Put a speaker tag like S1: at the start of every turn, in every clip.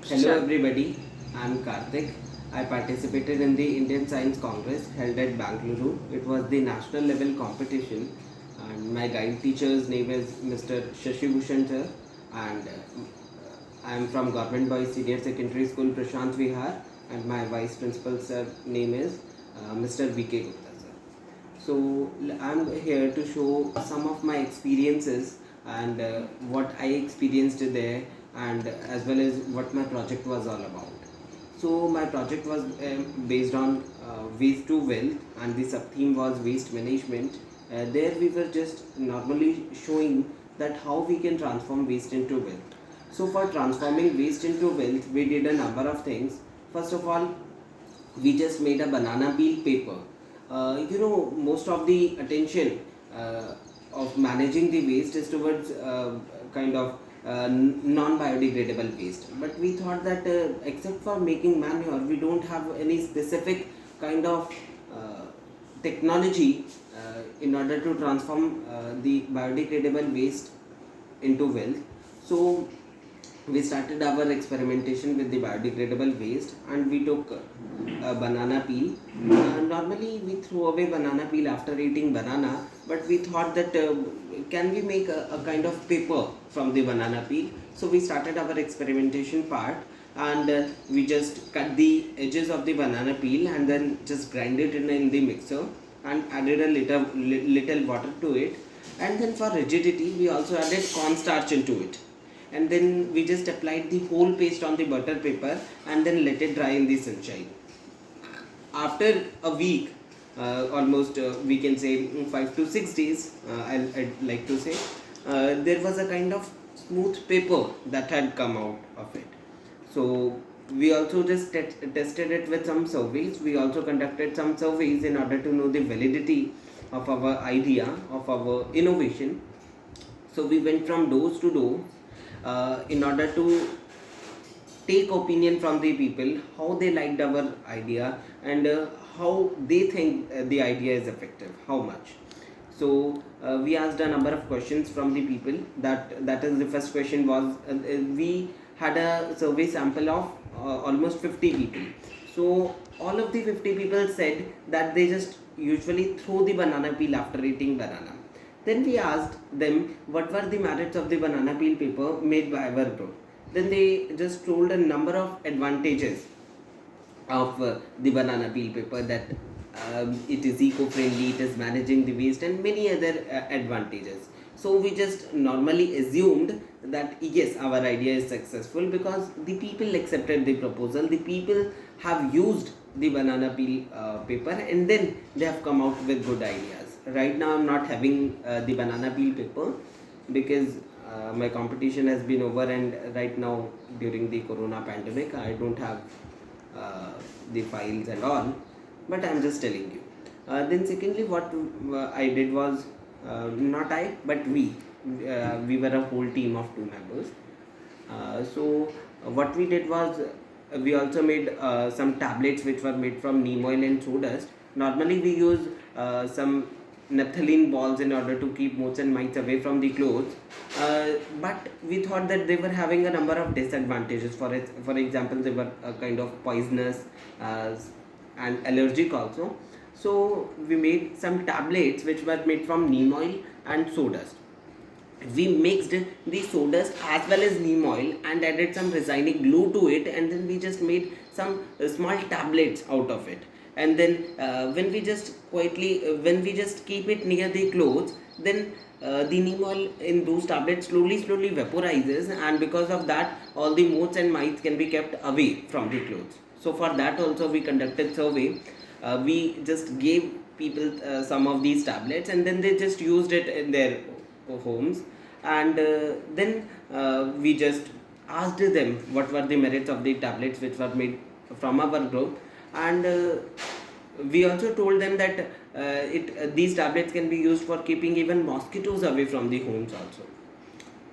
S1: Hello
S2: Sure.
S1: everybody, I am Karthik. I participated in the Indian Science Congress held at Bangalore. It was the national level competition and my guide teacher's name is Mr. Shashi Bhushan sir, and I am from Government Boys Senior Secondary School Prashant Vihar, and my vice principal sir name is Mr. VK Gupta sir. So I'm here to show some of my experiences and what I experienced there, and as well as what my project was all about. So my project was based on waste to wealth, and the sub theme was waste management. There we were just normally showing that how we can transform waste into wealth. So for transforming waste into wealth, we did a number of things. First of all, we just made a banana peel paper. Most of the attention of managing the waste is towards kind of non-biodegradable waste, but we thought that except for making manure we don't have any specific kind of technology in order to transform the biodegradable waste into wealth. So we started our experimentation with the biodegradable waste, and we took a banana peel. Normally we throw away banana peel after eating banana, but we thought that can we make a kind of paper from the banana peel. So we started our experimentation part, and we just cut the edges of the banana peel and then just grind it in the mixer and added a little water to it, and then for rigidity we also added cornstarch into it, and then we just applied the whole paste on the butter paper and then let it dry in the sunshine. After a week, almost we can say 5 to 6 days, I'd like to say, there was a kind of smooth paper that had come out of it. So we also just tested it with some surveys. We also conducted some surveys in order to know the validity of our idea, of our innovation. So we went from doors to door in order to take opinion from the people, how they liked our idea, and how they think the idea is effective, how much. So we asked a number of questions from the people. That is, the first question was, we had a survey sample of almost 50 people. So all of the 50 people said that they just usually throw the banana peel after eating banana. Then we asked them what were the merits of the banana peel paper made by our group. Then they just told a number of advantages of the banana peel paper, that it is eco-friendly, it is managing the waste, and many other advantages. So we just normally assumed that yes, our idea is successful because the people accepted the proposal, the people have used the banana peel paper, and then they have come out with good ideas. Right now I'm not having the banana peel paper because my competition has been over, and right now during the corona pandemic I don't have the files and all, but I'm just telling you. Then secondly, what I did was, not I but we were a whole team of 2 members. So what we did was, we also made some tablets which were made from neem oil and sawdust. Normally we use some naphthalene balls in order to keep moths and mites away from the clothes, but we thought that they were having a number of disadvantages. For example, they were kind of poisonous uh, and allergic also. So we made some tablets which were made from neem oil and sawdust. We mixed the sawdust as well as neem oil and added some resinous glue to it, and then we just made some small tablets out of it. And then when we just keep it near the clothes, then the neem oil in those tablets slowly vaporizes, and because of that all the moths and mites can be kept away from the clothes. So for that also we conducted survey. We just gave people some of these tablets, and then they just used it in their homes. And then we just asked them what were the merits of the tablets which were made from our group. And we also told them that these tablets can be used for keeping even mosquitoes away from the homes also.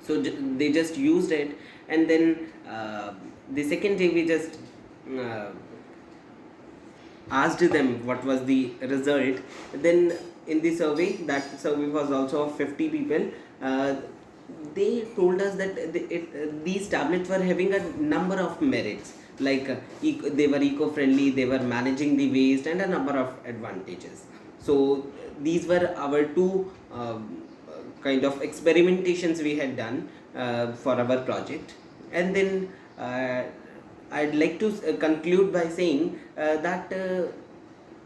S1: So they just used it, and then the second day we just uh, asked them what was the result. Then in the survey, that survey was also of 50 people, they told us that these tablets were having a number of merits, like they were eco-friendly, they were managing the waste, and a number of advantages. So these were our two kind of experimentations we had done for our project. And then I'd like to conclude by saying that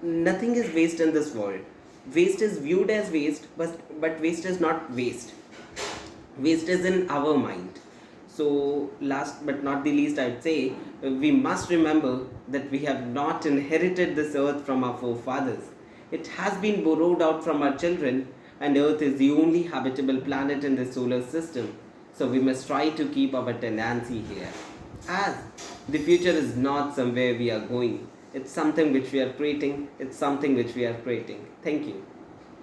S1: nothing is waste in this world. Waste is viewed as waste, but waste is not waste. Waste is in our mind. So, last but not the least, I'd say we must remember that we have not inherited this earth from our forefathers. It has been borrowed out from our children, and Earth is the only habitable planet in the solar system. So, we must try to keep our tenancy here. As the future is not somewhere we are going, it's something which we are creating, it's something which we are creating. Thank you.